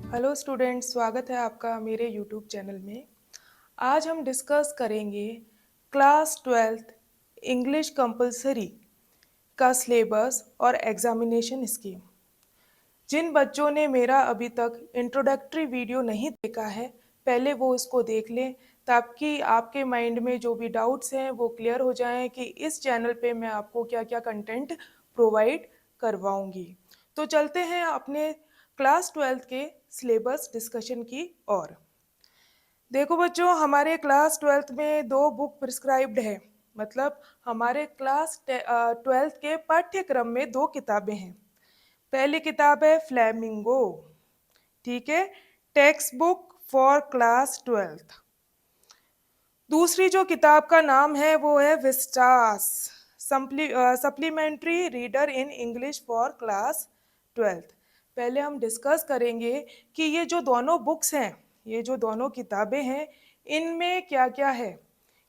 Hello students, स्वागत है आपका मेरे यूट्यूब चैनल में। आज हम डिस्कस करेंगे क्लास ट्वेल्थ इंग्लिश कंपलसरी का सिलेबस और एग्जामिनेशन स्कीम। जिन बच्चों ने मेरा अभी तक इंट्रोडक्टरी वीडियो नहीं देखा है, पहले वो इसको देख लें ताकि आपके माइंड में जो भी डाउट्स हैं वो क्लियर हो जाएं कि इस चैनल पे मैं आपको क्या क्या कंटेंट प्रोवाइड करवाऊंगी। तो चलते हैं अपने क्लास ट्वेल्थ के सिलेबस डिस्कशन की ओर। देखो बच्चों, हमारे क्लास ट्वेल्थ में दो बुक प्रिस्क्राइब्ड है। मतलब हमारे क्लास ट्वेल्थ के पाठ्यक्रम में दो किताबें हैं। पहली किताब है फ्लेमिंगो, ठीक है, text book for class twelfth. दूसरी जो किताब का नाम है वो है Vistas, supplementary reader in English for class twelfth. पहले हम डिस्कस करेंगे कि ये जो दोनों बुक्स हैं, ये जो दोनों किताबें हैं, इनमें क्या क्या है,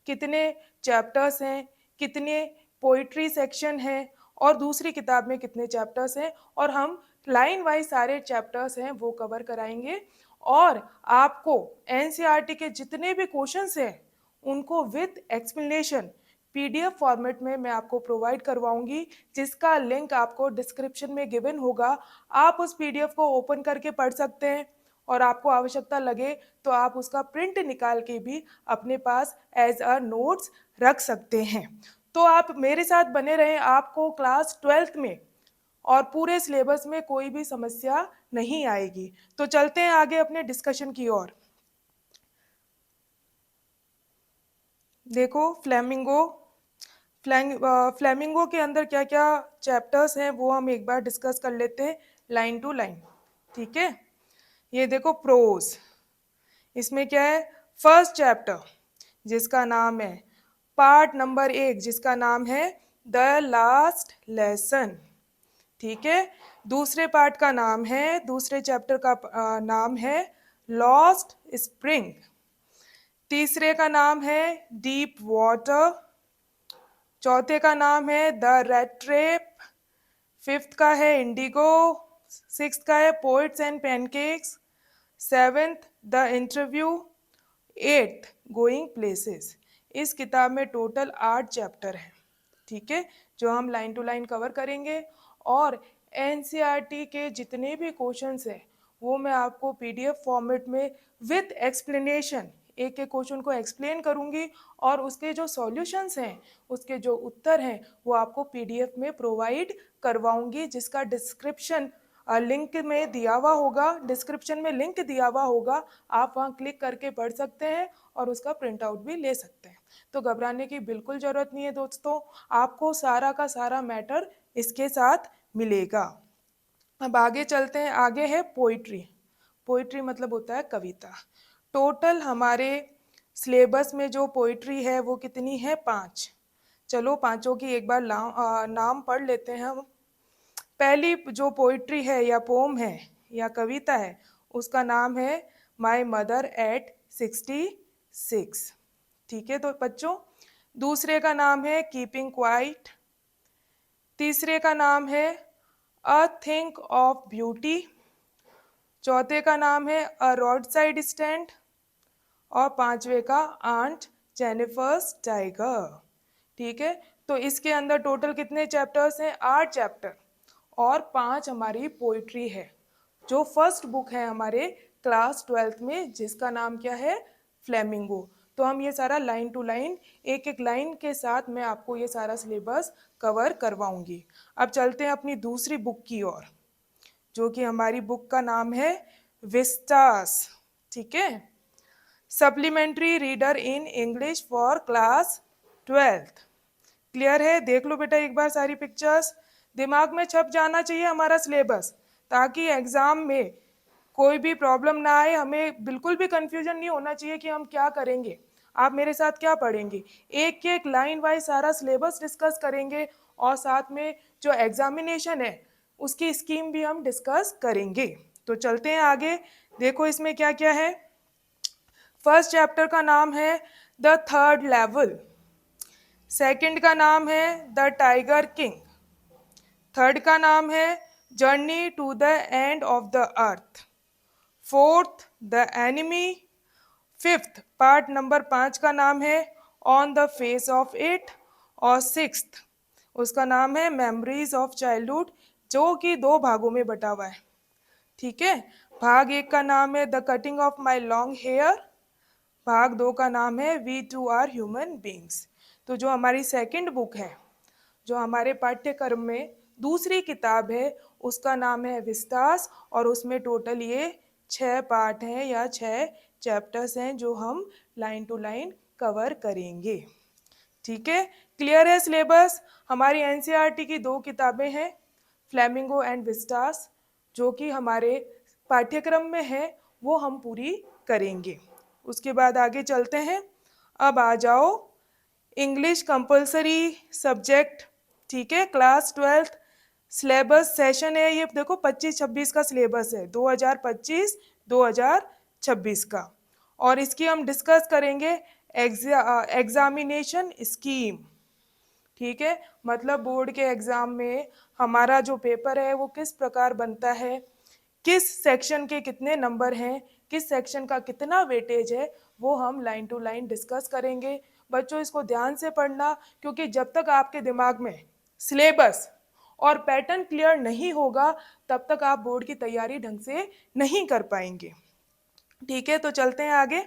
कितने चैप्टर्स हैं, कितने पोइट्री सेक्शन है और दूसरी किताब में कितने चैप्टर्स हैं, और हम लाइन वाइज सारे चैप्टर्स हैं वो कवर कराएंगे। और आपको एनसीईआरटी के जितने भी क्वेश्चंस हैं उनको विद एक्सप्लेनेशन पीडीएफ फॉर्मेट में मैं आपको प्रोवाइड करवाऊंगी, जिसका लिंक आपको डिस्क्रिप्शन में गिवन होगा। आप उस पीडीएफ को ओपन करके पढ़ सकते हैं और आपको आवश्यकता लगे तो आप उसका प्रिंट निकाल के भी अपने पास एज अ नोट्स रख सकते हैं। तो आप मेरे साथ बने रहें, आपको क्लास ट्वेल्थ में और पूरे सिलेबस में कोई भी समस्या नहीं आएगी। तो चलते हैं आगे अपने डिस्कशन की ओर। देखो फ्लेमिंगो के अंदर क्या क्या चैप्टर्स हैं वो हम एक बार डिस्कस कर लेते हैं लाइन टू लाइन, ठीक है। ये देखो प्रोज, इसमें क्या है, फर्स्ट चैप्टर जिसका नाम है पार्ट नंबर 1 जिसका नाम है द लास्ट लेसन, ठीक है। दूसरे पार्ट का नाम है, दूसरे चैप्टर का नाम है लॉस्ट स्प्रिंग। तीसरे का नाम है डीप वाटर। चौथे का नाम है द रेड ट्रेप। फिफ्थ का है इंडिगो। सिक्स्थ का है poets and pancakes. Seventh the interview. Eighth going places. इस किताब में टोटल 8 चैप्टर हैं, ठीक है, जो हम लाइन टू लाइन कवर करेंगे। और एनसीईआरटी के जितने भी क्वेश्चंस हैं वो मैं आपको पीडीएफ फॉर्मेट में विथ एक्सप्लेनेशन एक एक क्वेश्चन को एक्सप्लेन करूंगी, और उसके जो सॉल्यूशंस हैं, उसके जो उत्तर हैं वो आपको पीडीएफ में प्रोवाइड करवाऊंगी, जिसका डिस्क्रिप्शन लिंक में दिया हुआ होगा, डिस्क्रिप्शन में लिंक दिया हुआ होगा। आप वहां क्लिक करके पढ़ सकते हैं और उसका प्रिंट आउट भी ले सकते हैं। तो घबराने की बिल्कुल ज़रूरत नहीं है दोस्तों, आपको सारा का सारा मैटर इसके साथ मिलेगा। अब आगे चलते हैं, आगे है पोइट्री। पोइट्री मतलब होता है कविता। टोटल हमारे सिलेबस में जो पोइट्री है वो कितनी है, 5। चलो पांचों की एक बार नाम पढ़ लेते हैं हम। पहली जो पोइट्री है या पोम है या कविता है उसका नाम है माई मदर एट 66, ठीक है। तो बच्चों, दूसरे का नाम है कीपिंग क्वाइट। तीसरे का नाम है अ थिंक ऑफ ब्यूटी। चौथे का नाम है अ रोड साइड स्टैंड। और पांचवे का आंट जेनिफर्स टाइगर, ठीक है। तो इसके अंदर टोटल कितने चैप्टर्स हैं, 8 चैप्टर और 5 हमारी पोइट्री है, जो फर्स्ट बुक है हमारे क्लास ट्वेल्थ में, जिसका नाम क्या है, फ्लेमिंगो। तो हम ये सारा लाइन टू लाइन एक एक लाइन के साथ मैं आपको ये सारा सिलेबस कवर करवाऊंगी। अब चलते हैं अपनी दूसरी बुक की ओर, जो कि हमारी बुक का नाम है विस्टास, ठीक है, supplementary reader in English for class twelfth. Clear है, देख लो बेटा एक बार सारी पिक्चर्स, दिमाग में छप जाना चाहिए हमारा सिलेबस, ताकि एग्जाम में कोई भी प्रॉब्लम ना आए, हमें बिल्कुल भी कंफ्यूजन नहीं होना चाहिए कि हम क्या करेंगे। आप मेरे साथ क्या पढ़ेंगे, एक एक लाइन वाइज सारा सिलेबस डिस्कस करेंगे, और साथ में जो एग्जामिनेशन है उसकी स्कीम भी हम डिस्कस करेंगे। तो चलते हैं आगे, देखो इसमें क्या क्या है। फर्स्ट चैप्टर का नाम है द थर्ड लेवल। सेकंड का नाम है द टाइगर किंग। थर्ड का नाम है journey to the end of the earth. Fourth the enemy, fifth part number 5 का नाम है on the face of it, और सिक्स्थ उसका नाम है मेमोरीज ऑफ चाइल्डहुड, जो कि 2 भागों में बटा हुआ है। ठीक है, भाग 1 का नाम है the cutting of my long hair, भाग 2 का नाम है we too are human beings. तो जो हमारी सेकंड बुक है, जो हमारे पाठ्यक्रम में दूसरी किताब है, उसका नाम है विस्तास, और उसमें टोटल ये 6 पार्ट हैं या 6 चैप्टर्स हैं जो हम लाइन टू लाइन कवर करेंगे। ठीक है, क्लियर है सिलेबस। हमारी एनसीईआरटी की 2 किताबें हैं, फ्लेमिंगो एंड विस्टास, जो कि हमारे पाठ्यक्रम में है, वो हम पूरी करेंगे। उसके बाद आगे चलते हैं। अब आ जाओ इंग्लिश कंपलसरी सब्जेक्ट। ठीक है, क्लास 12 सिलेबस सेशन है ये, देखो 25-26 का सिलेबस है, 2025-2026 का। और इसकी हम डिस्कस करेंगे एग्जामिनेशन स्कीम। ठीक है, मतलब बोर्ड के एग्जाम में हमारा जो पेपर है वो किस प्रकार बनता है, किस सेक्शन के कितने नंबर हैं, किस सेक्शन का कितना वेटेज है, वो हम लाइन टू लाइन डिस्कस करेंगे। बच्चों इसको ध्यान से पढ़ना, क्योंकि जब तक आपके दिमाग में सिलेबस और पैटर्न क्लियर नहीं होगा तब तक आप बोर्ड की तैयारी ढंग से नहीं कर पाएंगे। ठीक है, तो चलते हैं आगे।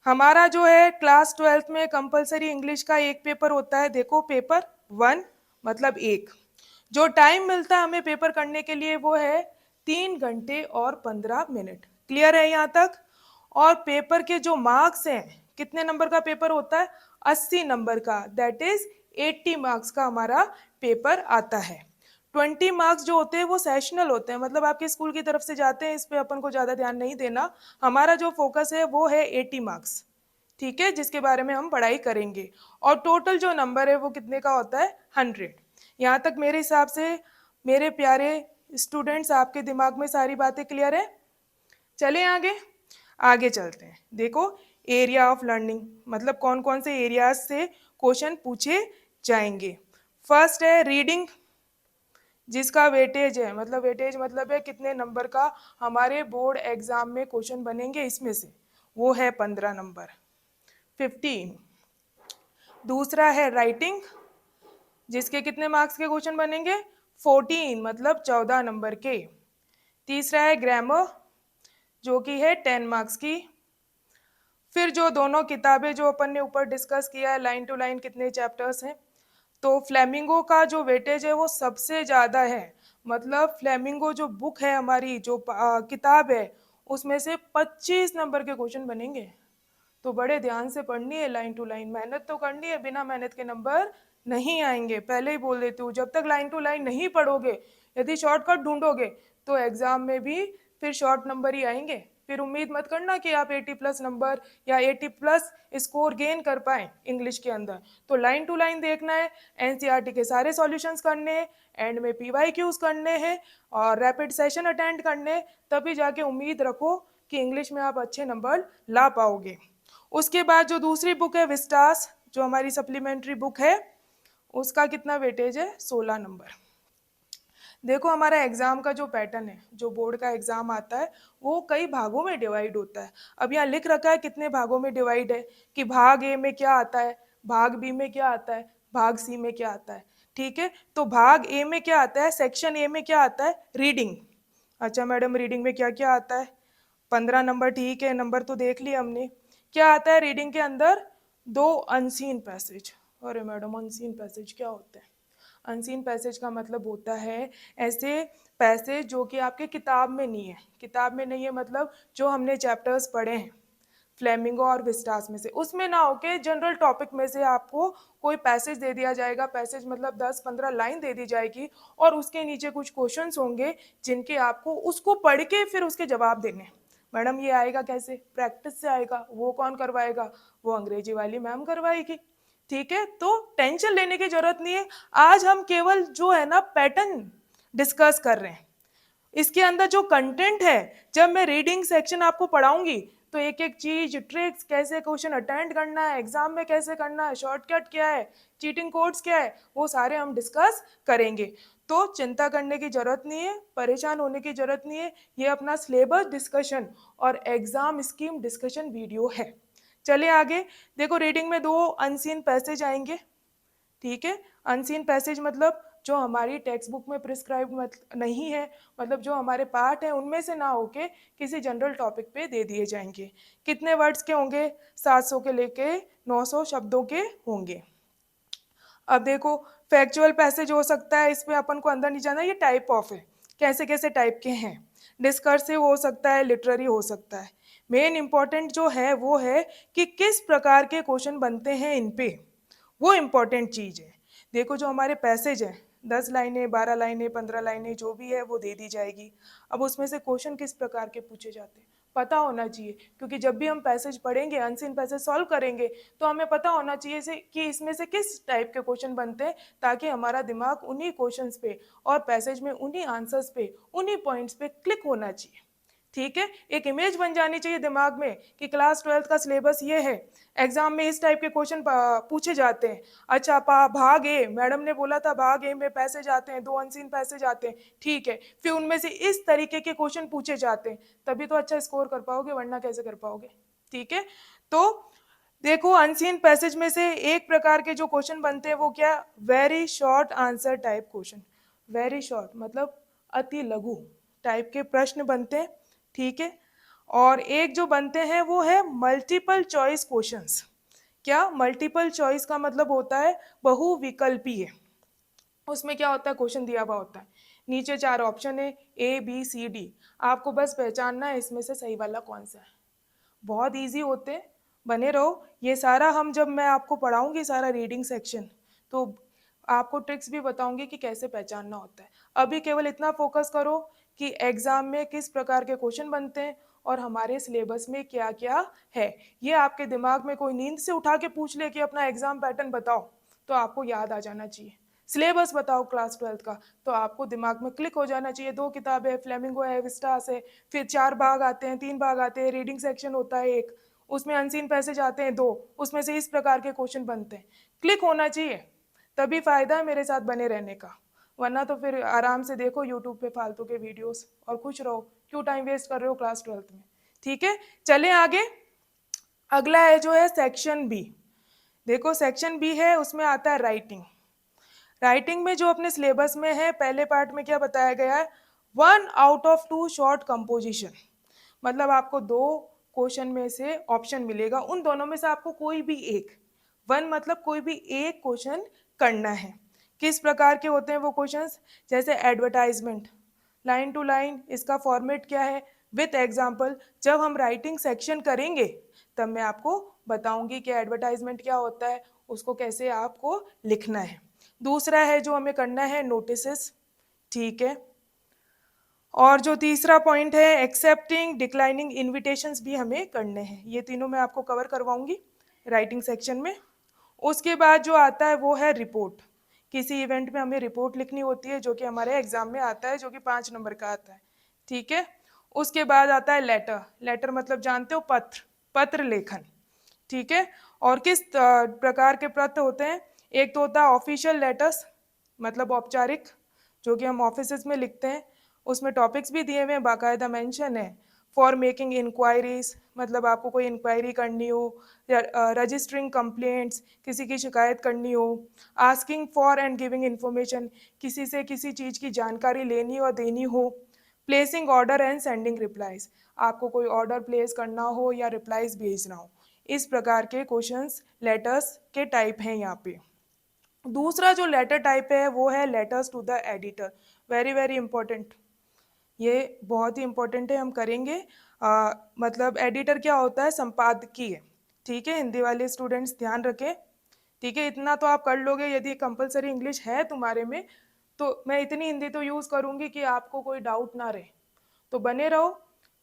हमारा जो है क्लास 12 में कंपलसरी इंग्लिश का एक पेपर होता है, देखो पेपर 1 मतलब 1। जो टाइम मिलता है हमें पेपर करने के लिए वो है 3 घंटे और 15 मिनट। क्लियर है यहाँ तक। और पेपर के जो मार्क्स हैं, कितने नंबर का पेपर होता है, 80 नंबर का, दैट इज 80 मार्क्स का हमारा पेपर आता है। 20 मार्क्स जो होते हैं वो सेशनल होते हैं, मतलब आपके स्कूल की तरफ से जाते हैं, इस पे अपन को ज़्यादा ध्यान नहीं देना। हमारा जो फोकस है वो है 80 मार्क्स। ठीक है, जिसके बारे में हम पढ़ाई करेंगे। और टोटल जो नंबर है वो कितने का होता है, 100। यहाँ तक मेरे हिसाब से मेरे प्यारे स्टूडेंट्स आपके दिमाग में सारी बातें क्लियर है। चलें आगे, आगे चलते हैं। देखो एरिया ऑफ लर्निंग, मतलब कौन कौन से एरियाज से क्वेश्चन पूछे जाएंगे। फर्स्ट है रीडिंग, जिसका वेटेज है, मतलब वेटेज मतलब है कितने नंबर का हमारे बोर्ड एग्जाम में क्वेश्चन बनेंगे, इसमें से वो है 15 नंबर, 15। दूसरा है राइटिंग, जिसके कितने मार्क्स के क्वेश्चन बनेंगे, 14 मतलब 14 नंबर के। तीसरा है ग्रामर, जो कि है 10 मार्क्स की। फिर जो दोनों किताबें जो अपन ने ऊपर डिस्कस किया है, लाइन टू लाइन कितने चैप्टर्स हैं, तो फ्लेमिंगो का जो वेटेज है वो सबसे ज़्यादा है, मतलब फ्लेमिंगो जो बुक है हमारी, जो किताब है, उसमें से 25 नंबर के क्वेश्चन बनेंगे। तो बड़े ध्यान से पढ़नी है, लाइन टू लाइन मेहनत तो करनी है, बिना मेहनत के नंबर नहीं आएंगे, पहले ही बोल देती हूँ। जब तक लाइन टू लाइन नहीं पढ़ोगे, यदि शॉर्टकट ढूंढोगे, तो एग्जाम में भी फिर शॉर्ट नंबर ही आएंगे। फिर उम्मीद मत करना कि आप 80+ नंबर या 80+ स्कोर गेन कर पाए इंग्लिश के अंदर। तो लाइन टू लाइन देखना है, एनसीईआरटी के सारे सॉल्यूशंस करने हैं, एंड में पीवाईक्यूज करने हैं, और रैपिड सेशन अटेंड करने, तभी जाके उम्मीद रखो कि इंग्लिश में आप अच्छे नंबर ला पाओगे। उसके बाद जो दूसरी बुक है विस्टास, जो हमारी सप्लीमेंट्री बुक है, उसका कितना वेटेज है, 16 नंबर। देखो हमारा एग्जाम का जो पैटर्न है, जो बोर्ड का एग्जाम आता है, वो कई भागों में डिवाइड होता है। अब यहाँ लिख रखा है कितने भागों में डिवाइड है, कि भाग ए में क्या आता है, भाग बी में क्या आता है, भाग सी में क्या आता है। ठीक है, तो भाग ए में क्या आता है, सेक्शन ए में क्या आता है, रीडिंग। अच्छा मैडम रीडिंग में क्या क्या आता है, 15 नंबर, ठीक है, नंबर तो देख लिया हमने। क्या आता है रीडिंग के अंदर, 2 अनसीन पैसेज। अरे मैडम अनसीन पैसेज क्या होते हैं, अनसीन पैसेज का मतलब होता है ऐसे पैसेज जो कि आपके किताब में नहीं है। किताब में नहीं है मतलब जो हमने चैप्टर्स पढ़े हैं फ्लेमिंगो और विस्टास में से, उसमें ना होके जनरल टॉपिक में से आपको कोई पैसेज दे दिया जाएगा, पैसेज मतलब 10-15 लाइन दे दी जाएगी, और उसके नीचे कुछ क्वेश्चंस होंगे जिनके आपको उसको पढ़ के फिर उसके जवाब देने हैं। मैडम ये आएगा कैसे, प्रैक्टिस से आएगा। वो कौन करवाएगा, वो अंग्रेजी वाली मैम करवाएगी। ठीक है, तो टेंशन लेने की जरूरत नहीं है। आज हम केवल जो है ना पैटर्न डिस्कस कर रहे हैं, इसके अंदर जो कंटेंट है, जब मैं रीडिंग सेक्शन आपको पढ़ाऊंगी तो एक एक चीज, ट्रिक्स, कैसे क्वेश्चन अटेंड करना है, एग्जाम में कैसे करना है, शॉर्टकट क्या है, चीटिंग कोड्स क्या है, वो सारे हम डिस्कस करेंगे। तो चिंता करने की जरूरत नहीं है, परेशान होने की जरूरत नहीं है, ये अपना सिलेबस डिस्कशन और एग्जाम स्कीम डिस्कशन वीडियो है। चलिए आगे देखो, रीडिंग में 2 अनसीन पैसेज आएंगे, ठीक है। अनसीन पैसेज मतलब जो हमारी टेक्स्ट बुक में प्रिस्क्राइब नहीं है, मतलब जो हमारे पार्ट है उनमें से ना होके किसी जनरल टॉपिक पे दे दिए जाएंगे। कितने वर्ड्स के होंगे? 700 के लेके 900 शब्दों के होंगे। अब देखो, फैक्चुअल पैसेज हो सकता है, इसमें अपन को अंदर नहीं जाना, ये टाइप ऑफ है, कैसे कैसे टाइप के हैं। डिस्कर्सिव हो सकता है, लिटरेरी हो सकता है। मेन इंपॉर्टेंट जो है वो है कि किस प्रकार के क्वेश्चन बनते हैं इन पे, वो इम्पोर्टेंट चीज है। देखो जो हमारे पैसेज है, 10 लाइनें, 12 लाइनें, 15 लाइनें जो भी है वो दे दी जाएगी। अब उसमें से क्वेश्चन किस प्रकार के पूछे जाते हैं पता होना चाहिए, क्योंकि जब भी हम पैसेज पढ़ेंगे, अनसीन पैसेज सॉल्व करेंगे, तो हमें पता होना चाहिए से कि इसमें से किस टाइप के क्वेश्चन बनते हैं, ताकि हमारा दिमाग उन्हीं क्वेश्चंस पे और पैसेज में उन्हीं आंसर्स पे, उन्हीं पॉइंट्स पे क्लिक होना चाहिए। ठीक है, एक इमेज बन जानी चाहिए दिमाग में कि क्लास 12th का सिलेबस ये है, एग्जाम में इस टाइप के क्वेश्चन पूछे जाते हैं। अच्छा, भाग ए, मैडम ने बोला था भाग ए में पैसेज आते हैं, 2 अनसीन पैसेज आते हैं, ठीक है, फिर उनमें से इस तरीके के क्वेश्चन पूछे जाते हैं, तभी तो अच्छा स्कोर कर पाओगे, वरना कैसे कर पाओगे। ठीक है, तो देखो अनसीन पैसेज में से एक प्रकार के जो क्वेश्चन बनते हैं वो क्या, very short answer type question. Very short मतलब अति लघु टाइप के प्रश्न बनते हैं, ठीक है। और एक जो बनते हैं वो है मल्टीपल चॉइस क्वेश्चंस। क्या मल्टीपल चॉइस का मतलब होता है बहुविकल्पीय। उसमें क्या होता है, क्वेश्चन दिया हुआ होता है, नीचे 4 ऑप्शन है, ए बी सी डी, आपको बस पहचानना है इसमें से सही वाला कौन सा है। बहुत इजी होते हैं, बने रहो। ये सारा हम जब मैं आपको पढ़ाऊंगी सारा रीडिंग सेक्शन, तो आपको ट्रिक्स भी बताऊंगी कि कैसे पहचानना होता है। अभी केवल इतना फोकस करो कि एग्जाम में किस प्रकार के क्वेश्चन बनते हैं और हमारे सिलेबस में क्या क्या है। ये आपके दिमाग में कोई नींद से उठा के पूछ ले कि अपना एग्जाम पैटर्न बताओ, तो आपको याद आ जाना चाहिए। सिलेबस बताओ क्लास 12th का, तो आपको दिमाग में क्लिक हो जाना चाहिए। 2 किताबें है, फ्लेमिंगो है, विस्टास है, फिर 4 भाग आते हैं, 3 भाग आते हैं, रीडिंग सेक्शन होता है एक, उसमें अनसीन पैसेज आते हैं 2, उसमें से इस प्रकार के क्वेश्चन बनते हैं। क्लिक होना चाहिए, तभी फायदा है मेरे साथ बने रहने का, वरना तो फिर आराम से देखो यूट्यूब पे फालतू के वीडियोस और खुश रहो, क्यों टाइम वेस्ट कर रहे हो क्लास 12th में। ठीक है, चलें आगे। अगला है जो है सेक्शन बी। देखो सेक्शन बी है, उसमें आता है राइटिंग। राइटिंग में जो अपने सिलेबस में है, पहले पार्ट में क्या बताया गया है, 1 आउट ऑफ 2 शॉर्ट कंपोजिशन, मतलब आपको 2 क्वेश्चन में से ऑप्शन मिलेगा, उन दोनों में से आपको कोई भी एक, 1 मतलब कोई भी एक क्वेश्चन करना है। किस प्रकार के होते हैं वो क्वेश्चंस, जैसे एडवर्टाइजमेंट, लाइन टू लाइन, इसका फॉर्मेट क्या है, विथ एग्जाम्पल। जब हम राइटिंग सेक्शन करेंगे तब मैं आपको बताऊंगी कि एडवर्टाइजमेंट क्या होता है, उसको कैसे आपको लिखना है। दूसरा है जो हमें करना है नोटिसेस, ठीक है। और जो तीसरा पॉइंट है, एक्सेप्टिंग डिक्लाइनिंग इनविटेशंस भी हमें करने हैं। ये तीनों मैं आपको कवर करवाऊंगी राइटिंग सेक्शन में। उसके बाद जो आता है वो है रिपोर्ट। किसी इवेंट में हमें रिपोर्ट लिखनी होती है, जो कि हमारे एग्जाम में आता है, जो कि 5 नंबर का आता है, ठीक है। उसके बाद आता है लेटर। लेटर मतलब जानते हो, पत्र, पत्र लेखन, ठीक है। और किस प्रकार के पत्र होते हैं, एक तो होता है ऑफिशियल लेटर्स, मतलब औपचारिक, जो कि हम ऑफिसेज में लिखते हैं, उसमें टॉपिक्स भी दिए हुए हैं, बाकायदा मेंशन है। फॉर मेकिंग इंक्वायरीज, मतलब आपको कोई इंक्वायरी करनी हो, रजिस्टरिंग कंप्लेंट्स, किसी की शिकायत करनी हो, asking for and giving information, किसी से किसी चीज़ की जानकारी लेनी और देनी हो, placing order and sending replies, आपको कोई ऑर्डर प्लेस करना हो या रिप्लाईज भेजना हो। इस प्रकार के क्वेश्चंस लेटर्स के टाइप हैं यहाँ पे। दूसरा जो लेटर टाइप है वो है letters to the editor. Very very important, ये बहुत ही इंपॉर्टेंट है, हम करेंगे। मतलब एडिटर क्या होता है, संपादकीय, ठीक है। हिंदी वाले स्टूडेंट्स ध्यान रखें, ठीक है। इतना तो आप कर लोगे, यदि कंपलसरी इंग्लिश है तुम्हारे में, तो मैं इतनी हिंदी तो यूज़ करूँगी कि आपको कोई डाउट ना रहे, तो बने रहो।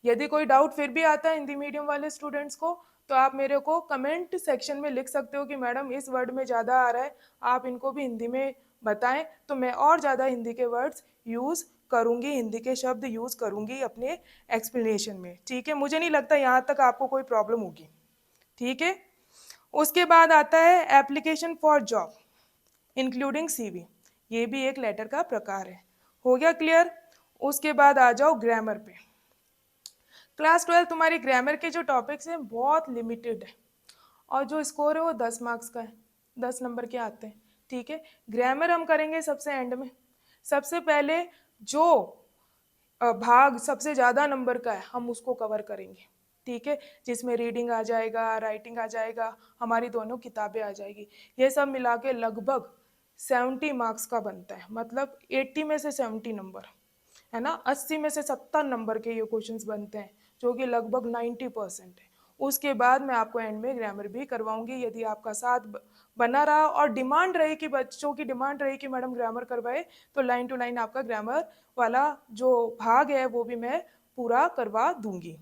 यदि कोई डाउट फिर भी आता है हिंदी मीडियम वाले स्टूडेंट्स को, तो आप मेरे को कमेंट सेक्शन में लिख सकते हो कि मैडम इस वर्ड में ज़्यादा आ रहा है, आप इनको भी हिंदी में बताएं, तो मैं और ज़्यादा हिंदी के वर्ड्स यूज़ करूँगी, हिंदी के शब्द यूज़ करूँगी अपने एक्सप्लेनेशन में, ठीक है। मुझे नहीं लगता यहाँ तक आपको कोई प्रॉब्लम होगी, ठीक है। उसके बाद आता है application for job including CV. ये भी एक लेटर का प्रकार है। हो गया क्लियर? उसके बाद आ जाओ ग्रामर पे। क्लास 12 तुम्हारी ग्रामर के जो टॉपिक्स हैं बहुत लिमिटेड है, और जो स्कोर है वो 10 मार्क्स का है, 10 नंबर के आते हैं। ठीक है, ग्रामर हम करेंगे सबसे एंड में। सबसे पहले जो भाग सबसे ज़्यादा नंबर का है हम उसको कवर करेंगे। ठीक है, जिसमें रीडिंग आ जाएगा, राइटिंग आ जाएगा, हमारी दोनों किताबें आ जाएगी। ये सब मिला के लगभग 70 मार्क्स का बनता है, मतलब 80 में से 70 नंबर, है ना। 80 में से 70 नंबर के ये क्वेश्चंस बनते हैं, जो कि लगभग 90% है। उसके बाद मैं आपको एंड में ग्रामर भी करवाऊंगी, यदि आपका साथ बना रहा और डिमांड रही कि बच्चों की डिमांड रही कि मैडम ग्रामर करवाए, तो लाइन टू लाइन आपका ग्रामर वाला जो भाग है वो भी मैं पूरा करवा दूंगी।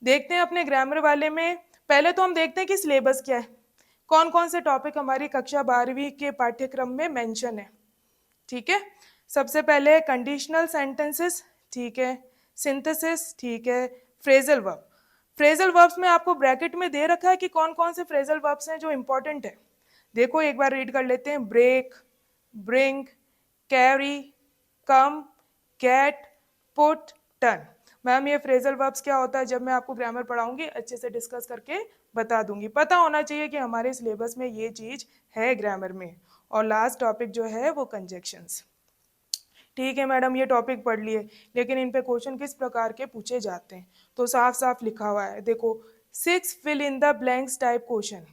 देखते हैं अपने ग्रामर वाले में, पहले तो हम देखते हैं कि सिलेबस क्या है, कौन कौन से टॉपिक हमारी कक्षा 12वीं के पाठ्यक्रम में मेंशन है। ठीक है, सबसे पहले कंडीशनल सेंटेंसेस, ठीक है, सिंथेसिस, ठीक है, फ्रेजल वर्ब। फ्रेजल वर्ब्स में आपको ब्रैकेट में दे रखा है कि कौन कौन से फ्रेजल वर्ब्स हैं जो इंपॉर्टेंट है। देखो एक बार रीड कर लेते हैं। ब्रेक, ब्रिंग, कैरी, कम, गेट, पुट, टर्न। मैम ये फ्रेजल वर्ब्स क्या होता है, जब मैं आपको ग्रामर पढ़ाऊंगी अच्छे से डिस्कस करके बता दूंगी। पता होना चाहिए कि हमारे सिलेबस में ये चीज है ग्रामर में। और लास्ट टॉपिक जो है वो कंजक्शंस। ठीक है मैडम, ये टॉपिक पढ़ लिए, लेकिन इन पे क्वेश्चन किस प्रकार के पूछे जाते हैं, तो साफ साफ लिखा हुआ है, देखो 6 fill in the blanks type question.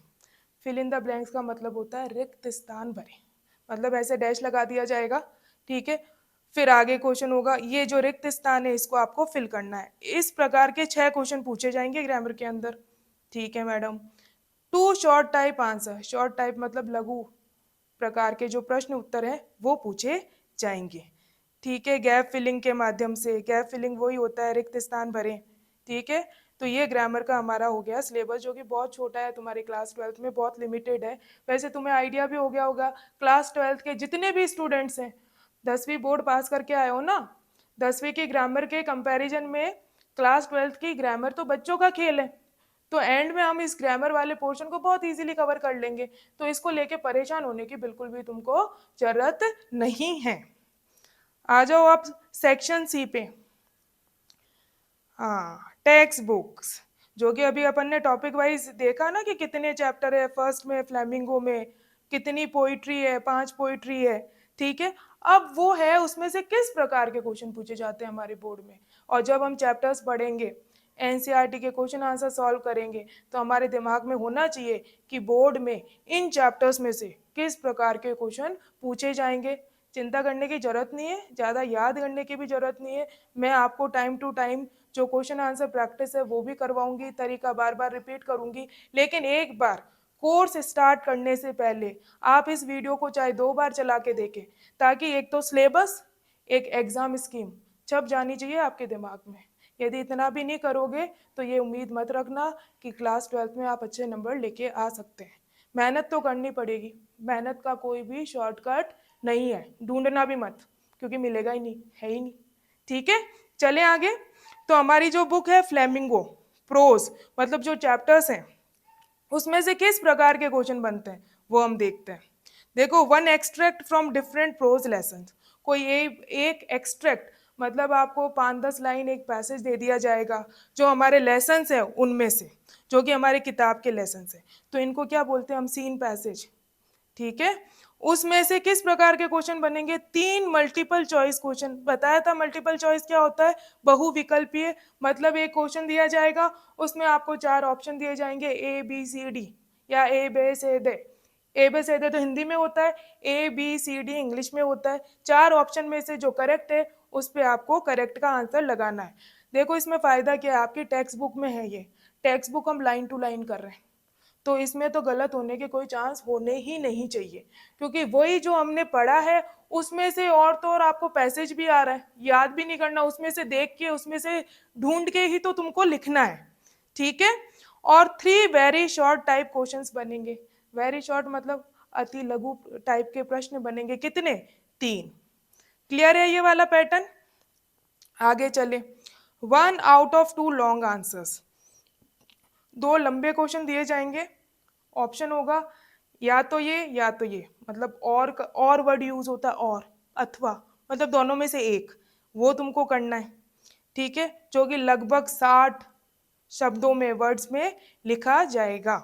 Fill in the blanks का मतलब होता है रिक्त स्थान भरे, मतलब ऐसे डैश लगा दिया जाएगा। ठीक है, फिर आगे क्वेश्चन होगा, ये जो रिक्त स्थान है इसको आपको फिल करना है। इस प्रकार के 6 क्वेश्चन पूछे जाएंगे ग्रामर के अंदर। ठीक है madam. 2 short type answer, short type मतलब लघु प्रकार के जो प्रश्न उत्तर हैं वो पूछे जाएंगे। ठीक है, गैप फिलिंग के माध्यम से, गैप फिलिंग वही होता है रिक्त स्थान भरें। ठीक है, तो ये ग्रामर का हमारा हो गया सिलेबस, जो कि बहुत छोटा है, तुम्हारी क्लास 12th में बहुत लिमिटेड है। वैसे तुम्हें आइडिया भी हो गया होगा, क्लास 12th के जितने भी स्टूडेंट्स हैं, 10वीं बोर्ड पास करके आए हो ना, 10वीं की ग्रामर के कंपैरिजन में क्लास 12th की ग्रामर तो बच्चों का खेल है। तो एंड में हम इस ग्रामर वाले पोर्शन को बहुत इजीली कवर कर लेंगे, तो इसको लेके परेशान होने की बिल्कुल भी तुमको जरूरत नहीं है। आ जाओ आप सेक्शन सी पे। हाँ, टेक्स्ट बुक्स, जो कि अभी अपन ने टॉपिक वाइज देखा ना कि कितने चैप्टर है। फर्स्ट में फ्लेमिंगो में कितनी पोइट्री है, 5 पोइट्री है। ठीक है, अब वो है उसमें से किस प्रकार के क्वेश्चन पूछे जाते हैं हमारे बोर्ड में। और जब हम चैप्टर्स पढ़ेंगे, एनसीईआरटी के क्वेश्चन आंसर सॉल्व करेंगे, तो हमारे दिमाग में होना चाहिए कि बोर्ड में इन चैप्टर्स में से किस प्रकार के क्वेश्चन पूछे जाएंगे। चिंता करने की जरूरत नहीं है, ज़्यादा याद करने की भी जरूरत नहीं है। मैं आपको टाइम टू टाइम जो क्वेश्चन आंसर प्रैक्टिस है वो भी करवाऊंगी, तरीका बार बार रिपीट करूंगी। लेकिन एक बार कोर्स स्टार्ट करने से पहले आप इस वीडियो को चाहे 2 बार चला के देखें, ताकि एक तो सिलेबस, एक एग्जाम स्कीम छप जानी चाहिए आपके दिमाग में। यदि इतना भी नहीं करोगे तो ये उम्मीद मत रखना कि क्लास 12th में आप अच्छे नंबर लेके आ सकते हैं। मेहनत तो करनी पड़ेगी, मेहनत का कोई भी शॉर्टकट नहीं है, ढूंढना भी मत, क्योंकि मिलेगा ही नहीं, है ही नहीं। ठीक है, चले आगे। तो हमारी जो बुक है फ्लेमिंगो प्रोज, मतलब जो चैप्टर्स हैं उसमें से किस प्रकार के क्वेश्चन बनते हैं वो हम देखते हैं। देखो, 1 extract from different prose lesson. कोई एक एक्सट्रैक्ट मतलब आपको 5-10 लाइन एक पैसेज दे दिया जाएगा जो हमारे लेसन्स हैं उनमें से, जो कि हमारे किताब के लेसन्स हैं, तो इनको क्या बोलते हैं हम, सीन पैसेज। ठीक है, उसमें से किस प्रकार के क्वेश्चन बनेंगे, 3 मल्टीपल चॉइस क्वेश्चन। बताया था मल्टीपल चॉइस क्या होता है, बहुविकल्पीय। मतलब एक क्वेश्चन दिया जाएगा, उसमें आपको 4 ऑप्शन दिए जाएंगे, ए बी सी डी, या ए बे से दे। ए बे से दे तो हिंदी में होता है, A B C D English में होता है। 4 ऑप्शन में से जो करेक्ट है उस पर आपको करेक्ट का आंसर लगाना है। देखो इसमें फायदा क्या है, आपकी टेक्स्ट बुक में है, ये टेक्स्ट बुक हम लाइन टू लाइन कर रहे हैं, तो इसमें तो गलत होने के कोई चांस होने ही नहीं चाहिए, क्योंकि वही जो हमने पढ़ा है उसमें से और तो और आपको पैसेज भी आ रहा है, याद भी नहीं करना, उसमें से देख के उसमें से ढूंढ के ही तो तुमको लिखना है। ठीक है, और 3 वेरी शॉर्ट टाइप क्वेश्चंस बनेंगे। वेरी शॉर्ट मतलब अति लघु टाइप के प्रश्न बनेंगे, कितने, 3। क्लियर है ये वाला पैटर्न? आगे चले। 1 आउट ऑफ 2 लॉन्ग आंसर्स, 2 लंबे क्वेश्चन दिए जाएंगे, ऑप्शन होगा या तो ये या तो ये, मतलब और वर्ड यूज होता है और, अथवा मतलब दोनों में से एक, वो तुमको करना है, ठीक है, जो कि लगभग 60 शब्दों में, वर्ड्स में लिखा जाएगा।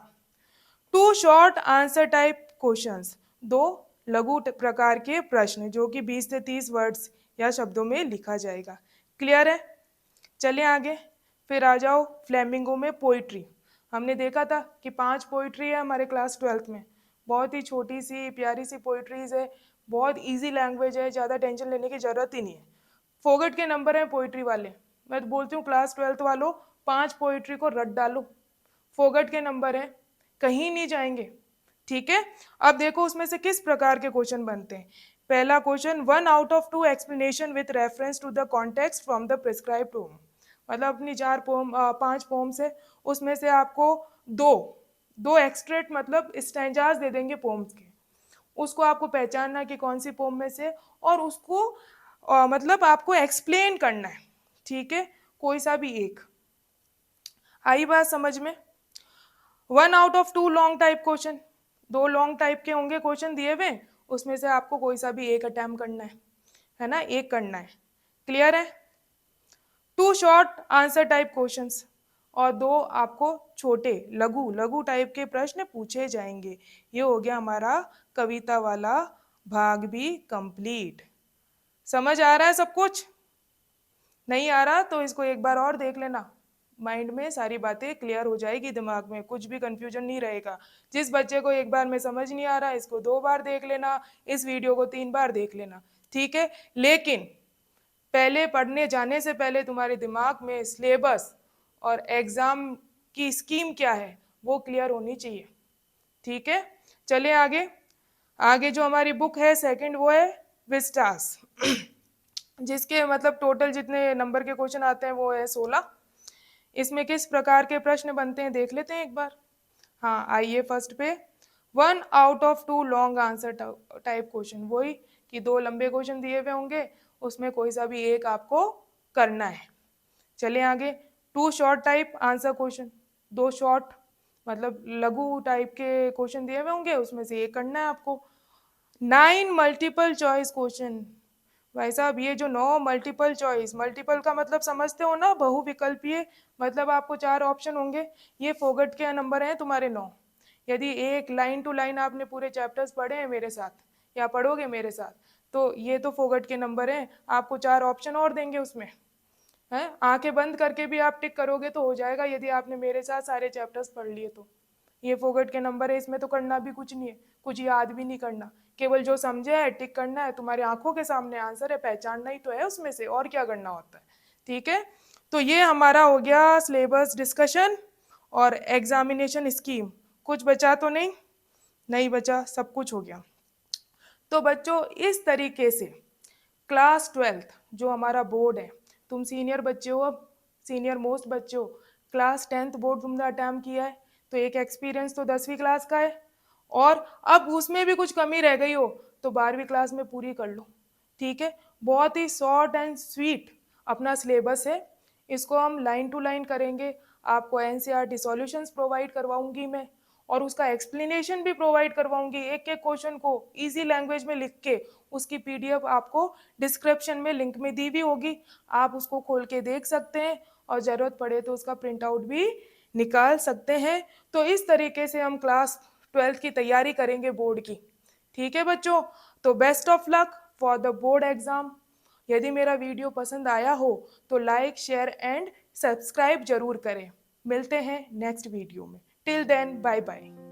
Two short answer type questions, दो लघु प्रकार के प्रश्न जो कि 20 से 30 वर्ड्स या शब्दों में लिखा जाएगा। क्लियर है? चलिए आगे, फिर आ जाओ फ्लेमिंगो में पोइट्री। हमने देखा था कि 5 पोइट्री है हमारे क्लास 12th में, बहुत ही छोटी सी प्यारी सी पोइट्रीज है, बहुत इजी लैंग्वेज है, ज़्यादा टेंशन लेने की ज़रूरत ही नहीं है। फोगट के नंबर हैं पोइट्री वाले, मैं तो बोलती हूँ क्लास 12th वालों 5 पोइट्री को रट डालो, फोगट के नंबर हैं, कहीं नहीं जाएंगे, ठीक है। अब देखो उसमें से किस प्रकार के क्वेश्चन बनते हैं। पहला question, 1 out of 2 explanation with reference to the context from the prescribe poem, मतलब अपनी 5 पोम्स है, उसमें से आपको दो दो एक्सट्रैक्ट मतलब स्टैंजाज दे देंगे पोम्स के, उसको आपको पहचानना कि कौन सी पोम में से, और उसको मतलब आपको एक्सप्लेन करना है, ठीक है, कोई सा भी एक। आई बात समझ में? 1 out of 2 long type question, 2 long type के होंगे क्वेश्चन दिए हुए, उसमें से आपको कोई सा भी एक अटेम्प्ट करना है ना, एक करना है। क्लियर है? 2 शॉर्ट आंसर टाइप क्वेश्चंस और 2 आपको छोटे लघु लघु टाइप के प्रश्न पूछे जाएंगे। ये हो गया हमारा कविता वाला भाग भी कंप्लीट। समझ आ रहा है सब कुछ? नहीं आ रहा तो इसको एक बार और देख लेना, माइंड में सारी बातें क्लियर हो जाएगी, दिमाग में कुछ भी कंफ्यूजन नहीं रहेगा। जिस बच्चे को एक बार में समझ नहीं आ रहा इसको 2 बार देख लेना, इस वीडियो को 3 बार देख लेना, ठीक है। लेकिन पहले पढ़ने जाने से पहले तुम्हारे दिमाग में सिलेबस और एग्जाम की स्कीम क्या है वो क्लियर होनी चाहिए, ठीक है। चलिए आगे, आगे जो हमारी बुक है सेकंड वो है विस्टास जिसके मतलब टोटल जितने नंबर के क्वेश्चन आते हैं वो है 16। इसमें किस प्रकार के प्रश्न बनते हैं देख लेते हैं एक बार। हाँ आइए फर्स्ट पे, 1 out of 2 long answer type question, वही कि 2 लंबे क्वेश्चन दिए हुए होंगे, उसमें कोई सा भी एक आपको करना है। चलिए आगे, 2 short type answer question, 2 short मतलब लघु टाइप के क्वेश्चन दिए हुए होंगे, उसमें से एक करना है आपको। 9 मल्टीपल चॉइस क्वेश्चन, भाई साहब ये जो 9 मल्टीपल चॉइस, मल्टीपल का मतलब समझते हो ना, बहुविकल्पीय, मतलब आपको 4 ऑप्शन होंगे। ये फोगट के नंबर हैं तुम्हारे 9। यदि एक लाइन टू लाइन आपने पूरे चैप्टर्स पढ़े हैं मेरे साथ या पढ़ोगे मेरे साथ, तो ये तो फोगट के नंबर हैं, आपको 4 ऑप्शन और देंगे उसमें, है। आंखें बंद करके भी आप टिक करोगे तो हो जाएगा, यदि आपने मेरे साथ सारे चैप्टर्स पढ़ लिए तो। ये फोगट के नंबर है, इसमें तो करना भी कुछ नहीं है, कुछ याद भी नहीं करना, केवल जो समझे है टिक करना है, तुम्हारी आंखों के सामने आंसर है, पहचानना ही तो है उसमें से, और क्या करना होता है, ठीक है। तो ये हमारा हो गया सिलेबस डिस्कशन और एग्जामिनेशन स्कीम। कुछ बचा तो नहीं? नहीं बचा, सब कुछ हो गया। तो बच्चों इस तरीके से क्लास 12th जो हमारा बोर्ड है, तुम सीनियर बच्चे हो, अब सीनियर मोस्ट बच्चे हो, क्लास 10th बोर्ड तुमने अटेम्प्ट किया है, तो एक एक्सपीरियंस तो 10वीं क्लास का है, और अब उसमें भी कुछ कमी रह गई हो तो 12वीं क्लास में पूरी कर लो, ठीक है। बहुत ही शॉर्ट एंड स्वीट अपना सिलेबस है, इसको हम लाइन टू लाइन करेंगे, आपको एनसीईआरटी सॉल्यूशंस प्रोवाइड करवाऊंगी मैं, और उसका एक्सप्लेनेशन भी प्रोवाइड करवाऊंगी, एक एक क्वेश्चन को इजी लैंग्वेज में लिख के उसकी पीडीएफ आपको डिस्क्रिप्शन में लिंक में दी भी होगी, आप उसको खोल के देख सकते हैं, और ज़रूरत पड़े तो उसका प्रिंट आउट भी निकाल सकते हैं। तो इस तरीके से हम क्लास 12th की तैयारी करेंगे बोर्ड की, ठीक है बच्चों। तो best of luck for the board exam. यदि मेरा वीडियो पसंद आया हो तो लाइक शेयर एंड सब्सक्राइब जरूर करें। मिलते हैं नेक्स्ट वीडियो में, टिल देन बाय बाय।